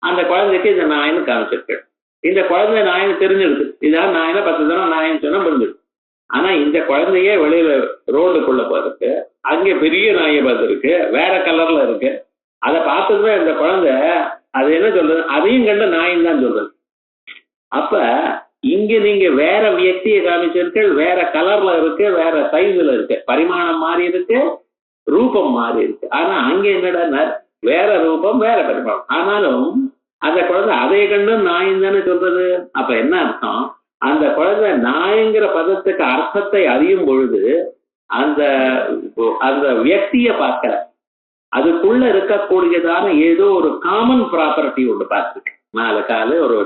அந்த குழந்தைக்கு இந்த நாயின்னு காமிச்சிருக்கு. இந்த குழந்தை நாயின்னு தெரிஞ்சிருக்கு. இதான் நாயினா 10 தடவை நாயின்னு சொன்னா புரிஞ்சிருக்கு. ஆனா இந்த குழந்தையே வெளியில ரோடுக்குள்ள போயிருக்கு, அங்கே பெரிய நாயை பார்த்துருக்கு, வேற கலர்ல இருக்கு. அதை பார்த்ததுதான் இந்த குழந்தை அது என்ன சொல்றது? அதையும் கண்ட நாயின்னு தான் சொல்றது. அப்ப இங்க நீங்க வேற வியக்தியை காமிச்சிருக்க, வேற கலர்ல இருக்கு, வேற சைஸ்ல இருக்கு, பரிமாணம் மாறி இருக்கு, ரூபம் மாறி இருக்கு. ஆனா அங்க என்னடா வேற ரூபம் வேற பரிமாணம். ஆனாலும் அந்த குழந்தை அதை கண்டு நாயின்னு தானே சொல்றது. அப்ப என்ன அர்த்தம்? அந்த குழந்தை நாய்ங்கிற பதத்துக்கு அர்த்தத்தை அறியும் பொழுது அந்த அந்த வியக்திய பார்க்கல, அதுக்குள்ள இருக்கக்கூடியதான ஏதோ ஒரு காமன் ப்ராப்பர்ட்டி ஒன்று பார்த்துருக்கு. 4 காலு, ஒரு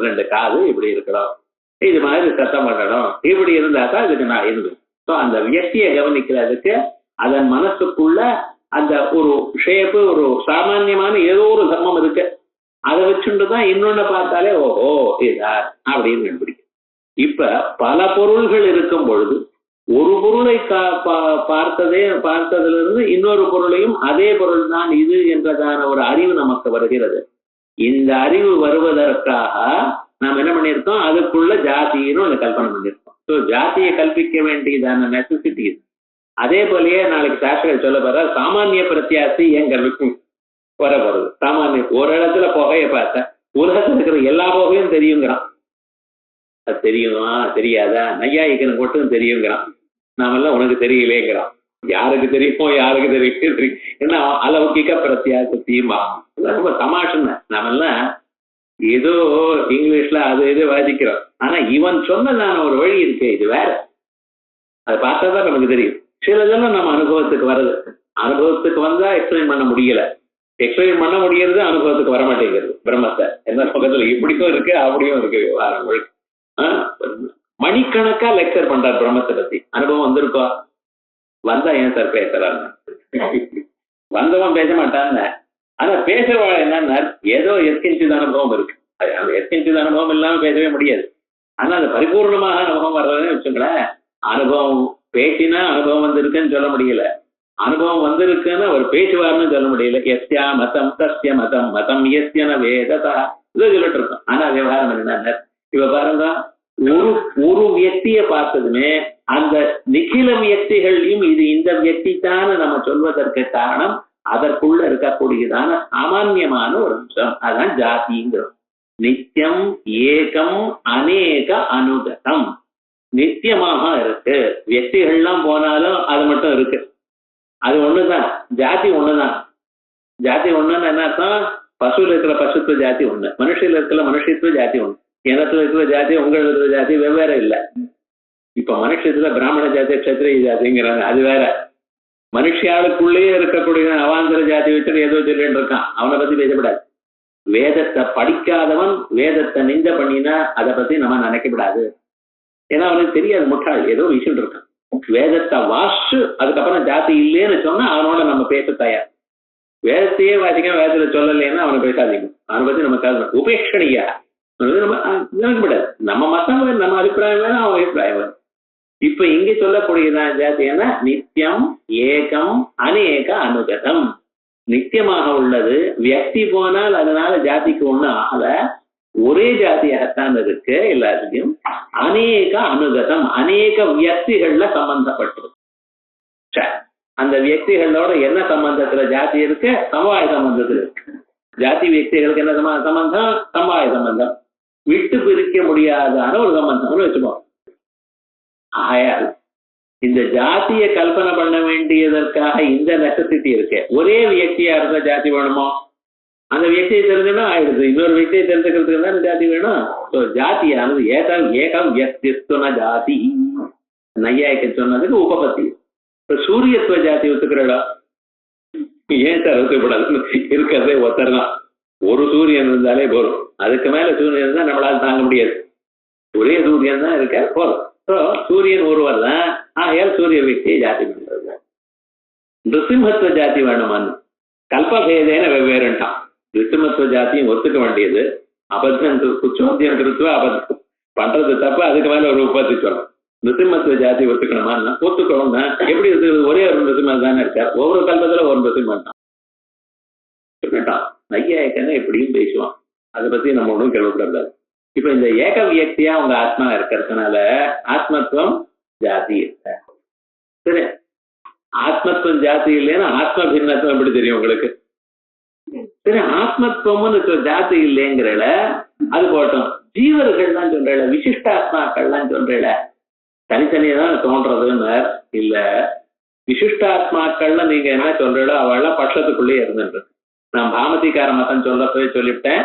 2 காது, இப்படி இருக்கணும், இது மாதிரி சத்தம் பண்ணணும், இப்படி இருந்தா தான் இதுக்கு நான் இருந்து. ஸோ அந்த வியக்தியை கவனிக்கிறதுக்கு அதன் மனசுக்குள்ள அந்த ஒரு ஷேப்பு, ஒரு சாமான்யமான ஏதோ ஒரு தர்மம் இருக்கு. அதை வச்சுட்டுதான் இன்னொன்னு பார்த்தாலே ஓஹோ இதா அப்படின்னு கண்டுபிடிக்கும். இப்ப பல பொருள்கள் இருக்கும் பொழுது ஒரு பொருளை பார்த்ததுல இருந்து இன்னொரு பொருளையும் அதே பொருள் தான் இது என்றதான ஒரு அறிவு நமக்கு வருகிறது. இந்த அறிவு வருவதற்காக நாம் என்ன பண்ணியிருக்கோம்? அதுக்குள்ள ஜாதின்னு ஒன்று கல்பனை பண்ணியிருக்கோம். ஸோ ஜாதியை கல்பிக்க வேண்டியதான நெசசிட்டி இது. அதே போலயே நாளைக்கு சாஸ்திரம் சொல்ல போற சாமானிய பிரத்தியாசி எங்களுக்கு வர போறது. சாமானிய ஒரு இடத்துல புகையை பார்த்தா உலகத்துல இருக்கிற எல்லா புகையும் தெரியுங்கிறான். அது தெரியுமா தெரியாதா? நையாயிக்கனை மட்டும் தெரியுங்கிறான். நாமெல்லாம் உனக்கு தெரியலேங்கிறான். யாருக்கு தெரியுமோ யாருக்கு தெரியும். ஏன்னா அலௌகிக பிரத்தியாசத்தியுமா ரொம்ப தமாஷுன்னு நாமெல்லாம் ஏதோ இங்கிலீஷ்ல அது இது வாசிக்கிறோம். ஆனா இவன் சொன்னதான ஒரு வழி இருக்கு, இது வேற. அதை பார்த்தாதான் நமக்கு தெரியும். சிலதெல்லாம் நம்ம அனுபவத்துக்கு வருது. அனுபவத்துக்கு வந்தா எக்ஸ்பிளைன் பண்ண முடியல. எக்ஸ்பிளைன் பண்ண முடியறது அனுபவத்துக்கு வர மாட்டேங்கிறது. பிரம்மத்தை என்ன பக்கத்துல இப்படியும் இருக்கு அப்படியும் இருக்கு. வாரம் மணிக்கணக்கா லெக்சர் பண்றார் பிரம்மத்தை பத்தி. அனுபவம் வந்திருக்கோ? வந்தா ஏன் சார் பேசுறாங்க? வந்தவன் பேச மாட்டான்னு. ஆனா பேசுறவா என்னன்னா ஏதோ எற்கின்றது அனுபவம் இருக்கு. அந்த எற்கின்றது அனுபவம் இல்லாம பேசவே முடியாது. ஆனா அது பரிபூர்ணமாக அனுபவம் வர்றதுன்னு வச்சுங்களேன். அனுபவம் பேசினா அனுபவம் வந்திருக்குன்னு சொல்ல முடியல. அனுபவம் வந்திருக்குன்னு ஒரு பேசுவார்னு சொல்ல முடியல. எஸ்யா மதம் தஸ்ய மதம் மதம் எஸ்யன வேததா இதை சொல்லிட்டு இருக்கோம். ஆனா விவகாரம் என்ன? இவ பாருங்க, ஒரு வியக்தியை பார்த்ததுமே அந்த நிகில வியக்திகளையும் இது இந்த வியக்தி தான் நம்ம சொல்வதற்கு காரணம் அதற்குள்ள இருக்கக்கூடியதான சாமான்யமான ஒரு அம்சம். அதான் ஜாதிங்கிறோம். நித்தியம் ஏகம் அநேக அனுகதம். நித்தியமாக இருக்கு. வியக்திகள்லாம் போனாலும் அது மட்டும் இருக்கு. அது ஒண்ணுதான். ஜாதி ஒண்ணுதான். ஜாதி ஒண்ணுன்னு என்ன அர்த்தம்? பசுல இருக்கிற பசுத்துவ ஜாதி ஒண்ணு, மனுஷில இருக்கிற மனுஷத்துவ ஜாதி ஒண்ணு, இனத்துல இருக்கிற ஜாதி உங்கள் இருக்கிற ஜாதி வெவ்வேறு இல்லை. இப்ப மனுஷத்துல பிராமண ஜாதி கஷத்திரிய ஜாதிங்கிறாங்க, அது வேற. மனுஷியாளுக்குள்ளேயே இருக்கக்கூடிய அவாந்தர ஜாதி வச்சுட்டு ஏதோ சொல்லிட்டு இருக்கான். அவனை பத்தி பேசப்படாது. வேதத்தை படிக்காதவன் வேதத்தை நிந்த பண்ணினா அதை பத்தி நம்ம நினைக்கப்படாது. ஏன்னா அவனுக்கு தெரியாது, முட்டாள், ஏதோ விஷயம் இருக்கான். வேதத்தை வாசிச்சு அதுக்கப்புறம் ஜாதி இல்லைன்னு சொன்னா அவனோட நம்ம பேச தயார். வேதத்தையே வாசிக்க வேதத்துல சொல்லலைன்னா அவனை பேசாதீங்க. அவனை பத்தி நம்ம உபேட்சணியா நம்ம நினைக்கப்படாது. நம்ம மத்தம் நம்ம அபிப்பிராயம் வேணும், அவன் அபிப்பிராயம் வேணும். இப்ப இங்க சொல்லக்கூடியதான் ஜாதி என்ன? நித்தியம் ஏகம் அநேக அனுகதம். நித்தியமாக உள்ளது. வியக்தி போனால் அதனால ஜாதிக்கு ஒண்ணு ஆகல, ஒரே ஜாதியாகத்தான் இருக்கு எல்லாத்தையும். அநேக அனுகதம், அநேக வியக்திகள்ல சம்பந்தப்பட்டிருக்கு. அந்த வியக்திகளோட என்ன சம்பந்தத்துல ஜாதி இருக்கு? சமவாய சம்பந்தத்துல இருக்கு. ஜாதி வியக்திகளுக்கு என்ன சம்பந்தம்? சமவாய சம்பந்தம். விட்டு பிரிக்க முடியாதான ஒரு சம்பந்தம்னு வச்சுப்போம். ஆயால் இந்த ஜாதியை கல்பனை பண்ண வேண்டியதற்காக இந்த நெசசிட்டி இருக்கு. ஒரே வியக்தியா இருந்தா ஜாதி வேணுமோ? அந்த வியக்தியை தெரிஞ்சுன்னா ஆயிடுது. இன்னொரு வியக்தியை தெரிஞ்சுக்கிறதுக்கு தான் ஜாதி வேணும். ஜாதியானது ஏகம் ஏகம் வியக்திஸ்துவ ஜாதி. நையாய்க்கு சொன்னதுக்கு உபபத்தி. சூரியத்துவ ஜாதி ஒத்துக்கிறடா? ஏன் சார் ஒத்துக்கூடாது? இருக்கிறதே ஒருத்தர் தான். ஒரு சூரியன் இருந்தாலே போதும். அதுக்கு மேல சூரியன் இருந்தா நம்மளால தாங்க முடியாது. ஒரே சூரியன் தான் இருக்க போதும். சூரியன் ஒருவர் தான். ஆகையால் சூரிய வியக்தியை ஜாதி பண்றது. நிருசிம்மத்துவ ஜாதி வேணுமான்னு கல்பபேதேன வெவ்வேறுட்டான். நிருசிம்மத்துவ ஜாதியும் ஒத்துக்க வேண்டியது. அபத்தம் குச்சோத்தியம் கிருத்துவ அபத்தம் பண்றது தப்பு. அதுக்கு மேல ஒரு உற்பத்தி சொல்லணும். நிருசிம்மத்துவ ஜாதி ஒத்துக்கணுமான்னா ஒத்துக்கணும்னா எப்படி இருக்குது? ஒரே ஒரு நிருசிம்மன் தானே இருக்கார். ஒவ்வொரு கல்பத்துல ஒரு நிருசிம்மன் தான் சொல்லிட்டான். நையாயக்கன்னு எப்படியும் பேசுவான். அதை பத்தி நம்ம ஒன்றும் கேள்விப்படாது. இப்ப இந்த ஏக வியக்தியா உங்க ஆத்மா இருக்கிறதுனால ஆத்மத்துவம் ஜாதி இல்லை. சரி, ஆத்மத்துவம் ஜாதி இல்லைன்னா ஆத்ம பின்னத்துவம் எப்படி தெரியும் உங்களுக்கு? சரி, ஆத்மத்துவம்னு ஜாதி இல்லைங்கிறல அது போட்டோம். ஜீவர்கள்லாம் சொல்றல, விசிஷ்டாத்மாக்கள்லாம் சொல்றல, தனித்தனியதான் தோன்றதுன்னு இல்ல. விசிஷ்டாத்மாக்கள்ல நீங்க என்ன சொல்றீங்களோ அவள்லாம் பட்சத்துக்குள்ளேயே இருந்துட்டு. நான் பாமதிக்கார மதம் சொல்லிவிட்டேன்.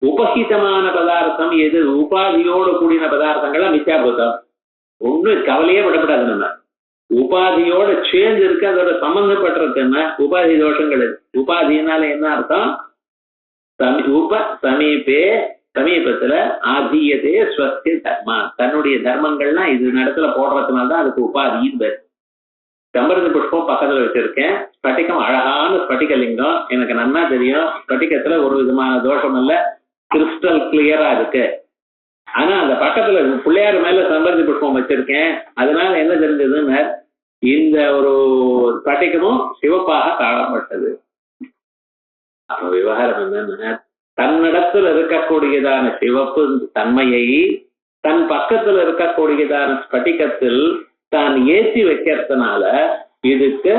உபஹிதமான பதார்த்தம் எது? உபாதியோடு கூடின பதார்த்தங்கள்லாம் மித்யாபூதம். ஒண்ணு கவலையே விடப்படாது. நம்ம உபாதியோட சேர்ந்து இருக்கு, அதோட சம்பந்தப்பட்டிருக்குன்னா உபாதி தோஷங்கள். உபாதினால என்ன அர்த்தம்? சமீபே, சமீபத்துல ஆதீயதே ஸ்வஸ்தி தர்மா. தன்னுடைய தர்மங்கள்லாம் இது இடத்துல போடுறதுனால்தான் அதுக்கு உபாதின்னு பேர். செம்பருத்தி புஷ்பம் பக்கத்துல வச்சிருக்கேன். ஸ்பட்டிகம் அழகான ஸ்பட்டிகலிங்கம், எனக்கு நன்னா தெரியும். ஸ்பட்டிகத்துல ஒரு விதமான தோஷம் இல்ல, கிறிஸ்டல் கிளியரா இருக்கு. ஆனா அந்த பக்கத்துல பிள்ளையார் மேல செம்பருத்தி புஷ்பம் வச்சிருக்கேன். அதனால என்ன தெரிஞ்சதுன்னு, இந்த ஒரு ஸ்பட்டிகமும் சிவப்பாக காணப்பட்டது. அப்ப விவகாரம் என்னன்னு, தன்னிடத்துல இருக்கக்கூடியதான சிவப்பு தன்மையை தன் பக்கத்துல இருக்கக்கூடியதான ஸ்பட்டிகத்தில் தான் ஏற்றி வைக்கிறதுனால இதுக்கு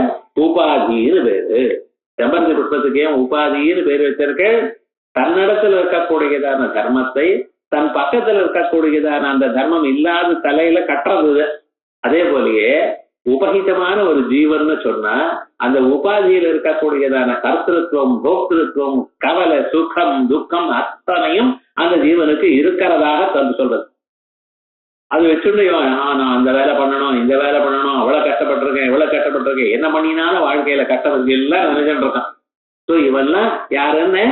உபாதின்னு பேரு. செம்பருத்தி புஷ்பத்துக்கு ஏன் உபாதின்னு பேர் வச்சிருக்க? தன்னிடத்துல இருக்கக்கூடியதான தர்மத்தை தன் பக்கத்துல இருக்கக்கூடியதான அந்த தர்மம் இல்லாத தலையில கட்டுறது. அதே போலயே உபகிதமான ஒரு ஜீவன் சொன்னா அந்த உபாதியில இருக்கக்கூடியதான கர்த்திருவம், போக்திருத்துவம், கவலை, சுகம், துக்கம் அத்தனையும் அந்த ஜீவனுக்கு இருக்கிறதாக தந்து சொல்றது. அது வச்சுட்டு நான் அந்த வேலை பண்ணணும், இந்த வேலை பண்ணணும், அவ்வளவு கஷ்டப்பட்டிருக்கேன், இவ்வளவு கஷ்டப்பட்டிருக்கேன், என்ன பண்ணினாலும் வாழ்க்கையில கஷ்டப்பட்டு எல்லாம் நினைச்சுட்டு இருக்கான். ஸோ இவெல்லாம் யாருன்னு?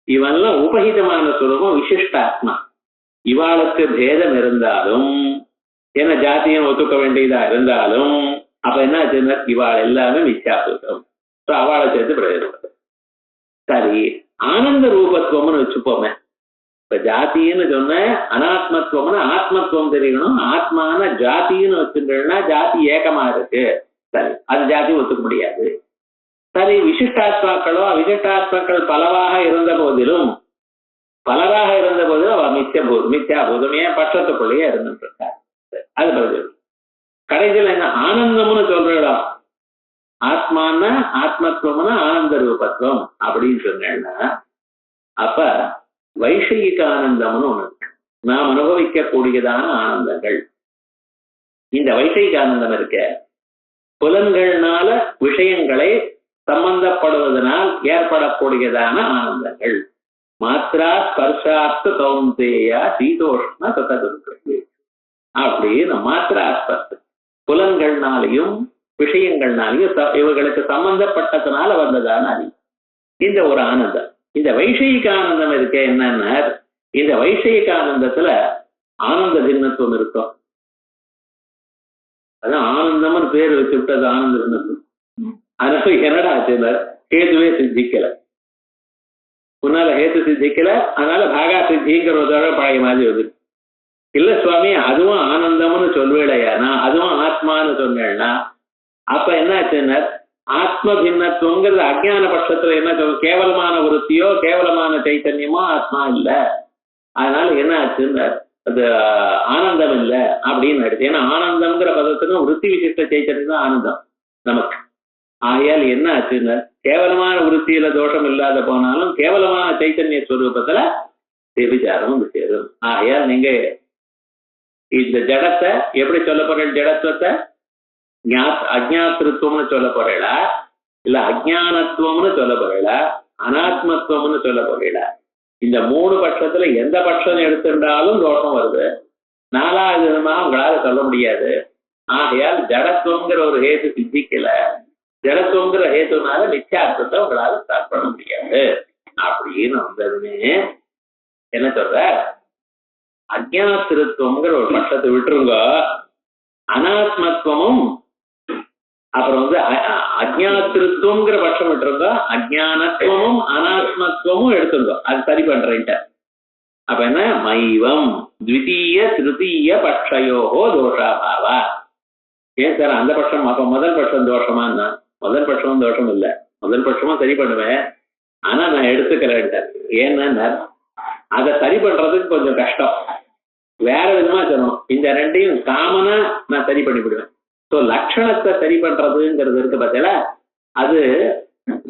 இவெல்லாம் உபகிதமான சுரூபம், விசிஷ்டாத்மா. இவாளுக்கு பேதம் இருந்தாலும், ஏன்னா ஜாத்தியம் ஒத்துக்க வேண்டியதா இருந்தாலும், அப்ப என்ன ஆச்சுன்னா இவாள் எல்லாமே மித்யாபூதம். ஸோ அவளை சேர்த்து பிரயோஜனம். சரி, ஆனந்த ரூபத்துவம்னு வச்சுப்போமே. இப்ப ஜாத்தின்னு சொன்ன அனாத்மத்துவம்னு ஆத்மத்துவம் தெரியணும். ஆத்மான ஜாத்தின்னு வச்சுட்டா ஜாதி ஏக்கமா இருக்கு. சரி, அது ஜாதி ஒத்துக்க முடியாது. சரி, விசிஷ்டாத்மாக்களோ அவிசிஷ்டாத்மாக்கள் பலவாக இருந்த போதிலும் அவ மித்யாபூதம் ஏன் பட்சத்துக்குள்ளேயே இருந்துட்டு இருக்கா. அது பதில். கடைசியில் என்ன ஆனந்தம்னு சொல்றா? ஆத்மான ஆத்மத்துவம்னா ஆனந்த ரூபத்துவம் அப்படின்னு சொன்னேன்னா, அப்ப வைஷயிக ஆனந்தம்னு ஒண்ணு, நாம் அனுபவிக்கக்கூடியதான ஆனந்தங்கள். இந்த வைஷயிக ஆனந்தம் இருக்க புலன்கள்னால விஷயங்களை சம்பந்தப்படுவதனால் ஏற்படக்கூடியதான ஆனந்தங்கள். மாத்ரா ஸ்பர்ஷார்த்த கௌந்தேயா சீதோஷ்ண சதகுரு அப்படின்னு மாத்ரா ஸ்பர்ஷ புலன்கள்னாலையும் விஷயங்கள்னாலையும் இவர்களுக்கு சம்பந்தப்பட்டதுனால வந்ததான அறிவு. இந்த ஒரு ஆனந்தம். இந்த வைஷயிக ஆனந்தம் இருக்க என்னன்னா, இந்த வைஷயிக ஆனந்தத்துல ஆனந்த பின்னத்துவம் இருக்கும். அதான் ஆனந்தம்னு பேர் வச்சு விட்டது ஆனந்த பின்னத்துவம். அதனால என்னடா ஆச்சுன்னா ஹேதுவே சித்திக்கல. முன்னால ஹேத்து சித்திக்கல, அதனால பாகா சித்திங்கிறதோட பழைய மாதிரி வருது. இல்ல சுவாமி, அதுவும் ஆனந்தம்னு சொல்வேடையா, நான் அதுவும் ஆத்மான்னு சொன்னேன்னா அப்ப என்ன ஆச்சுன்னா ஆத்ம பின்னத்துவங்கிறது அஜ்ஞான பட்சத்துல என்ன சொல்லும்? கேவலமான விருத்தியோ கேவலமான சைத்தன்யமோ ஆத்மா இல்ல. அதனால என்ன ஆச்சுன்னா அது ஆனந்தம் இல்லை அப்படின்னு எடுத்து. ஏன்னா ஆனந்தம்ங்கிற பதத்துக்கு விருத்தி விசிஷ்ட சைத்தன்யம் தான் ஆனந்தம் நமக்கு. ஆகையால் என்ன ஆச்சுன்னா கேவலமான விருத்தியில தோஷம் இல்லாத போனாலும் கேவலமான சைத்தன்ய ஸ்வரூபத்துல விசாரம் வந்து சேரும். ஆகையால் நீங்க இந்த ஜடத்தை எப்படி சொல்ல போறீங்க? ஜடத்துவத்தை அஜ்ஞாத்திருத்துவம்னு சொல்ல போறீங்களா, இல்ல அஜ்ஞானத்துவம்னு சொல்ல போறீங்களா, அனாத்மத்துவம்னு சொல்ல போறீங்களா? இந்த மூணு பட்சத்துல எந்த பட்சம் எடுத்துட்டாலும் தோஷம் வருது. நாலாவது விதமாக உங்களால சொல்ல முடியாது. ஆகையால் ஜடத்துவங்கிற ஒரு ஹேத்து சித்திக்கல. ஜடத்துவங்கிற ஹேத்துனால நிச்சயார்த்தத்தை உங்களால ஸ்டார்ட் பண்ண முடியாது அப்படின்னு வந்ததுன்னு என்ன சொல்ற? அஜ்ஞாத்திருத்துவங்கிற ஒரு பட்சத்தை விட்டுருங்க, அனாத்மத்துவமும் அப்புறம் அஜ்ஞாத்திருத்துவங்கிற பட்சம் விட்டுருங்க, அஜ்ஞானத்துவமும் அனாத்மத்துவமும் எடுத்துருங்க. அது சரி பண்றேன்ட்ட. அப்ப என்ன? மைவம் த்விதீய திருத்தீய பட்சயோகோ தோஷாபாவா. ஏன் சார் அந்த பட்சம்? அப்ப முதல் பட்சம் தோஷமான்னா முதல் பட்சமும் தோஷம் இல்லை, முதல் பட்சமும் சரி பண்ணுவேன், ஆனா நான் எடுத்துக்கிறேன். ஏன்னா அதை சரி பண்றதுக்கு கொஞ்சம் கஷ்டம், வேற விதமா சொல்லணும். இந்த ரெண்டையும் காமனா நான் சரி பண்ணிவிடுவேன். ஸோ லட்சணத்தை சரி பண்றதுங்கிறது இருக்கு பார்த்தீங்களா, அது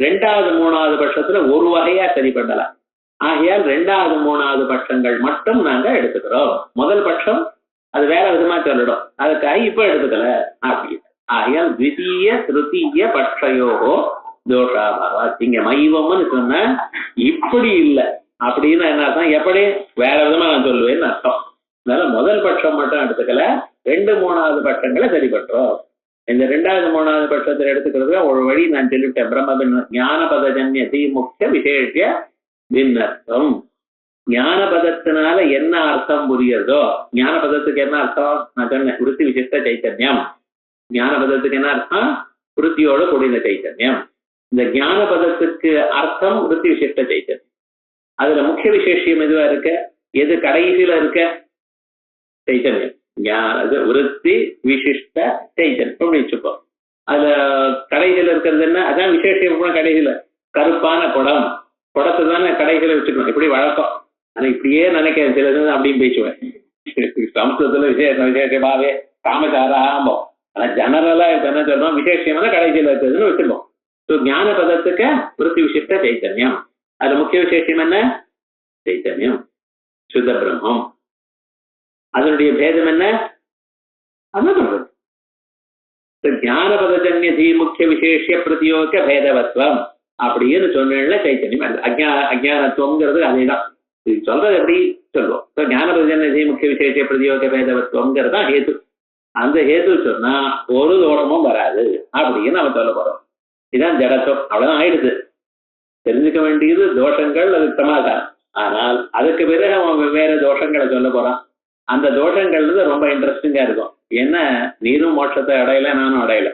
ரெண்டாவது மூணாவது பட்சத்துல ஒரு வகையா சரி பண்ணலாம். ஆகையால் ரெண்டாவது மூணாவது பட்சங்கள் மட்டும் நாங்க எடுத்துக்கிறோம். முதல் பட்சம் அது வேற விதமா சொல்லிடும், அதுக்காக இப்ப எடுத்துக்கல அப்படி. ஆகையால் த்விதீய திருத்தீய பட்சயோகோ தோஷாபாவா. இங்க மைவம்னு சொன்ன இப்படி இல்லை அப்படின்னு என்ன அர்த்தம்? எப்படி வேற விதமா நான் சொல்லுவேன்னு அர்த்தம். அதனால முதல் பட்சம் மட்டும் எடுத்துக்கல, ரெண்டு மூணாவது பட்சங்களை சரி பண்றோம். இந்த ரெண்டாவது மூணாவது பட்சத்தில் எடுத்துக்கிறது ஒரு வழி நான் சொல்லிவிட்டேன். பிரம்ம பின்ன ஞான பதஜன்ய தீமுக்த விசேஷ பின்னர்த்தம். ஞான பதத்தினால என்ன அர்த்தம் புரியுறதோ, ஞான பதத்துக்கு என்ன அர்த்தம் நான் சொன்னேன், விருத்தி விசிஷ்ட சைத்தன்யம். ஞான பதத்துக்கு என்ன அர்த்தம்? விருத்தியோட கூடிய சைத்தன்யம். இந்த ஞான பதத்துக்கு அர்த்தம் விருத்தி விசிஷ்ட சைத்தன்யம். அதுல முக்கிய விசேஷம் எதுவா இருக்க? எது கடைசியில இருக்க? சைத்தன்யம். விருத்தி விசிஷ்ட சைத்தன்யம் வச்சுப்போம். அதுல கடைசியில இருக்கிறது என்ன? அதான் விசேஷம். கடைசியில கருப்பான குடம், குடத்தை தானே கடைசியில வச்சுக்கணும், இப்படி வழக்கம். ஆனா இப்படியே நினைக்கிறேன் சில அப்படின்னு பேசுவேன். சம்ஸ்கிருதத்துல விசேஷமாவே காமச்சாராம்போ. ஆனா ஜெனரலா இப்ப என்ன சொல்றோம், விசேஷமான கடைசியில் இருக்குதுன்னு வச்சுப்போம். ஸோ ஞான பதத்துக்கு விருத்தி விசிஷ்ட சைத்தன்யம். அது முக்கிய விசேஷம் என்ன? சைத்தன்யம், சுத்த பிரம்மம். அதனுடைய பேதம் என்ன? அதான் சொல்றது. ஞான பதஜன்ய தீ முக்கிய விசேஷ பிரதியோக பேதவத்வம் அப்படின்னு சொன்ன சைத்தன்யம் அல்ல. அஜானத்துவங்கிறது அதேதான். இது சொல்றது எப்படி சொல்லுவோம். ஞான பதஜன்ய தீ முக்கிய விசேஷ பிரதியோக பேதவத்வங்கிறது தான் ஹேது. அந்த ஹேது சொன்னா ஒரு தோஷமும் வராது அப்படின்னு நம்ம சொல்ல போறோம். இதுதான் ஜடத்துவம். அவ்வளவுதான் ஆயிடுது. தெரிஞ்சுக்க வேண்டியது தோஷங்கள், அது சமாதானம். ஆனால் அதுக்கு பிறகு அவன் வேற தோஷங்களை சொல்ல போறான். அந்த தோஷங்கள் ரொம்ப இன்ட்ரெஸ்டிங்கா இருக்கும். ஏன்னா நீரும் மோட்சத்தை அடையல, நானும் அடையல.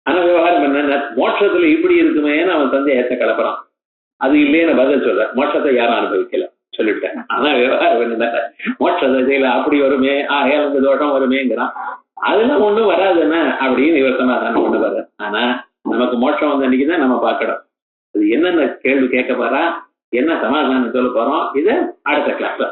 ஆனா விவகாரம் என்ன, மோட்சத்துல இப்படி இருக்குமேன்னு அவன் சந்தேகத்தை கலப்புறான். அது இல்லைன்னு பதில் சொல்ற. மோட்சத்தை யாரும் அனுபவிக்கல சொல்லிவிட்டேன். ஆனா விவகாரம் என்ன, மோட்சத்தையில அப்படி வருமே, இந்த தோஷம் வருமேங்கிறான். அதெல்லாம் ஒண்ணும் வராதுன்னு அப்படின்னு இவர் சமாதானம் கொண்டு வர்ற. ஆனா நமக்கு மோட்சம் வந்த அன்னைக்குதான் நம்ம பார்க்கணும். அது என்னென்ன கேள்வி கேட்க போறா, என்ன சமாதானம் சொல்ல போறோம், இதை அடுத்த கிளாஸ்ல